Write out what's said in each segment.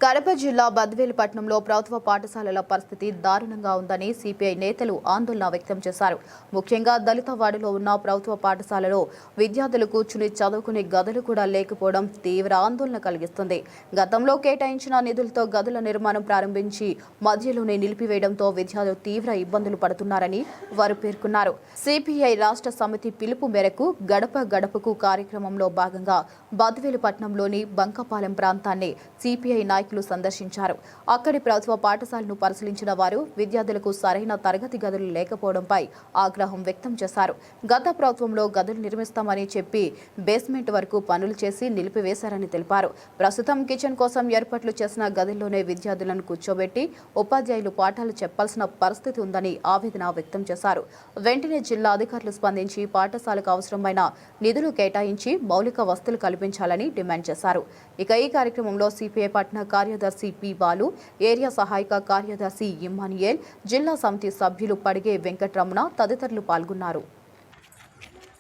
కడప జిల్లా బద్వేలుపట్నంలో ప్రభుత్వ పాఠశాలల పరిస్థితి దారుణంగా ఉందని సిపిఐ నేతలు ఆందోళన వ్యక్తం చేశారు. ముఖ్యంగా దళిత వార్డులో ఉన్న ప్రభుత్వ పాఠశాలలో విద్యార్థులు కూర్చుని చదువుకునే గదులు కూడా లేకపోవడం తీవ్ర ఆందోళన కలిగిస్తుంది. గతంలో కేటాయించిన నిధులతో గదుల నిర్మాణం ప్రారంభించి మధ్యలోనే నిలిపివేయడంతో విద్యార్థులు తీవ్ర ఇబ్బందులు పడుతున్నారని వారు పేర్కొన్నారు. సిపిఐ రాష్ట్ర సమితి పిలుపు మేరకు గడప గడపకు కార్యక్రమంలో భాగంగా బద్వేలుపట్నంలోని బంకపాలెం ప్రాంతాన్ని సిపిఐ నాయకులు సందర్శించారు. అక్కడి ప్రభుత్వ పాఠశాలను పరిశీలించిన వారు విద్యార్థులకు సరైన తరగతి గదులు లేకపోవడంపై ఆగ్రహం వ్యక్తం చేశారు. గత ప్రభుత్వంలో గదులు నిర్మిస్తామని చెప్పి బేస్మెంట్ వరకు పనులు చేసి నిలిపివేశారని తెలిపారు. ప్రస్తుతం కిచెన్ కోసం ఏర్పాట్లు చేసిన గదుల్లోనే విద్యార్థులను కూర్చోబెట్టి ఉపాధ్యాయులు పాఠాలు చెప్పాల్సిన పరిస్థితి ఉందని ఆవేదన వ్యక్తం చేశారు. వెంటనే జిల్లా అధికారులు స్పందించి పాఠశాలకు అవసరమైన నిధులు కేటాయించి మౌలిక వసతులు కల్పించాలని డిమాండ్ చేశారు. ఇక ఈ కార్యక్రమంలో సిపిఐ పట్న కార్యదర్శి పి బాలు, ఏరియా సహాయక కార్యదర్శి ఇమ్మానియేల్, జిల్లా సమితి సభ్యులు పడిగే వెంకటరమణ తదితరులు పాల్గొన్నారు.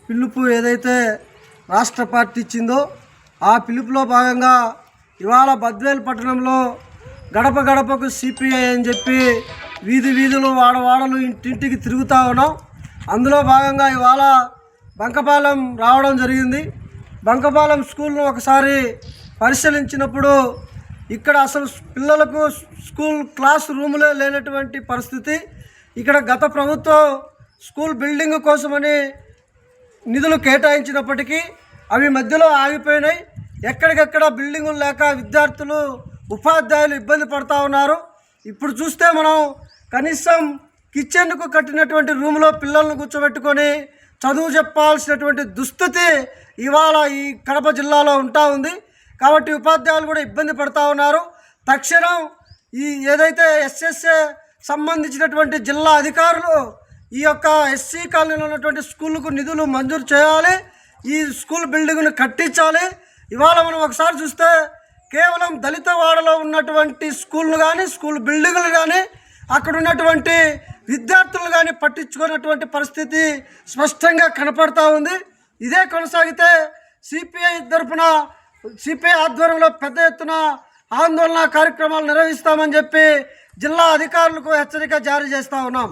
పిలుపు ఏదైతే రాష్ట్ర పార్టీ ఇచ్చిందో ఆ పిలుపులో భాగంగా ఇవాళ బద్వేలు పట్టణంలో గడప గడపకు సిపిఐ అని చెప్పి వీధులు వాడవాడలు ఇంటింటికి తిరుగుతూ ఉన్నాం. అందులో భాగంగా ఇవాళ బంకపాలెం రావడం జరిగింది. బంకపాలెం స్కూల్ను ఒకసారి పరిశీలించినప్పుడు ఇక్కడ అసలు పిల్లలకు స్కూల్ క్లాస్ రూములే లేనటువంటి పరిస్థితి. ఇక్కడ గత ప్రభుత్వం స్కూల్ బిల్డింగ్ కోసమని నిధులు కేటాయించినప్పటికీ అవి మధ్యలో ఆగిపోయినాయి. ఎక్కడికెక్కడ బిల్డింగులు లేక విద్యార్థులు ఉపాధ్యాయులు ఇబ్బంది పడుతూ ఉన్నారు. ఇప్పుడు చూస్తే మనం కనీసం కిచెన్కు కట్టినటువంటి రూమ్లో పిల్లలను కూర్చోబెట్టుకొని చదువు చెప్పాల్సినటువంటి దుస్థితి ఇవాళ ఈ కడప జిల్లాలో ఉంటా ఉంది. కాబట్టి ఉపాధ్యాయులు కూడా ఇబ్బంది పడుతూ ఉన్నారు. తక్షణం ఈ ఏదైతే ఎస్ఎస్ఏ సంబంధించినటువంటి జిల్లా అధికారులు ఈ యొక్క ఎస్సీ కాలనీలో ఉన్నటువంటి స్కూళ్ళకు నిధులు మంజూరు చేయాలి. ఈ స్కూల్ బిల్డింగ్ను కట్టించాలి. ఇవాళ మనం ఒకసారి చూస్తే కేవలం దళిత వాడలో ఉన్నటువంటి స్కూళ్ళు కానీ స్కూల్ బిల్డింగులు కానీ అక్కడ ఉన్నటువంటి విద్యార్థులు కానీ పట్టించుకున్నటువంటి పరిస్థితి స్పష్టంగా కనపడతా ఉంది. ఇదే కొనసాగితే సిపిఐ ఆధ్వర్యంలో పెద్ద ఎత్తున ఆందోళన కార్యక్రమాలు నిర్వహిస్తామని చెప్పి జిల్లా అధికారులకు హెచ్చరిక జారీ చేస్తూ ఉన్నాం.